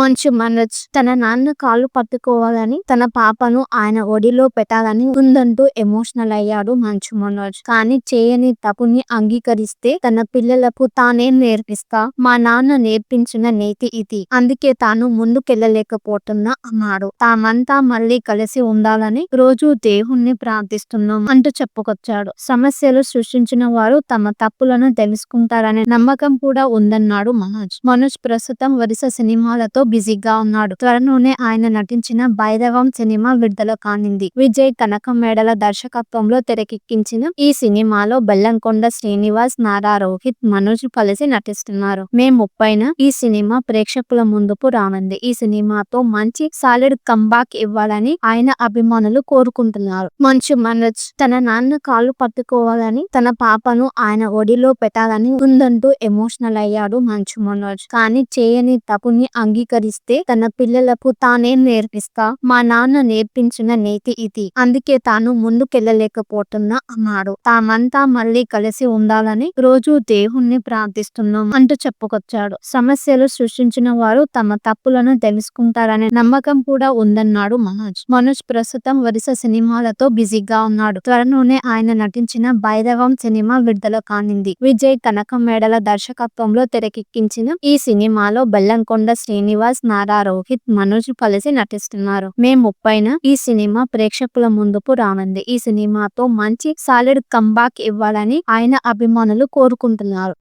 మంచు మనోజ్ తన నాన్న కాళ్ళు పట్టుకోవాలని తన పాపను ఆయన ఒడిలో పెట్టాలని ఉందంటూ ఎమోషనల్ అయ్యాడు మంచు మనోజ్. కానీ చేయని తప్పుని అంగీకరిస్తే తన పిల్లలకు తానేం నేర్పిస్తా, మా నాన్న నేర్పించిన నీతి ఇది, అందుకే తాను ముందుకెళ్ళలేకపోతున్నా అన్నాడు. తామంతా మళ్ళీ కలిసి ఉండాలని రోజు దేవుణ్ణి ప్రార్థిస్తున్నాం అంటూ చెప్పుకొచ్చాడు. సమస్యలు సృష్టించిన వారు తమ తప్పులను తెలుసుకుంటారనే నమ్మకం కూడా ఉందన్నాడు మనోజ్ ప్రస్తుతం వరుస సినిమాలతో బిజీగా ఉన్నాడు. త్వరలోనే ఆయన నటించిన భైరవం సినిమా విడుదల కానుంది. విజయ్ కనకమేడల దర్శకత్వంలో తెరకెక్కించిన ఈ సినిమాలో బెల్లంకొండ శ్రీనివాస్, నారా రోహిత్, మనోజ్ కలిసి నటిస్తున్నారు. మే 30న ఈ సినిమా ప్రేక్షకుల ముందుకు రానుంది. ఈ సినిమాతో మంచి సాలిడ్ కంబ్యాక్ ఇవ్వాలని ఆయన అభిమానులు కోరుకుంటున్నారు. మంచు మనోజ్ తన నాన్న కాళ్ళు పట్టుకోవాలని తన పాపను ఆయన ఒడిలో పెట్టాలని ఉందంటూ ఎమోషనల్ అయ్యాడు మంచు మనోజ్. కానీ చేయని తప్పుని అంగీకరిస్తే తన పిల్లలకు తానేం నేర్పిస్తా, మా నాన్న నేర్పించిన నీతి ఇది, అందుకే తాను ముందుకెళ్ళలేకపోతున్నా అన్నాడు. తామంతా మళ్ళీ కలిసి ఉండాలని రోజు దేవుణ్ణి ప్రార్థిస్తున్నాం అంటూ చెప్పుకొచ్చాడు. సమస్యలు సృష్టించిన వారు తమ తప్పులను తెలుసుకుంటారనే నమ్మకం కూడా ఉందన్నాడు మనోజ్ ప్రస్తుతం వరుస సినిమాలతో బిజీగా ఉన్నాడు. త్వరలోనే ఆయన నటించిన భైరవం సినిమా విడుదల కానుంది. విజయ్ కనకమేడల దర్శకత్వంలో తెరకెక్కించిన ఈ సినిమాలో బెల్లంకొండ శ్రీనివాస్, నారా రోహిత్, మనోజ్ కలిసి నటిస్తున్నారు. మే 30న ఈ సినిమా ప్రేక్షకుల ముందుకు రానుంది. ఈ సినిమాతో మంచి సాలిడ్ కంబ్యాక్ ఇవ్వాలని ఆయన అభిమానులు కోరుకుంటున్నారు.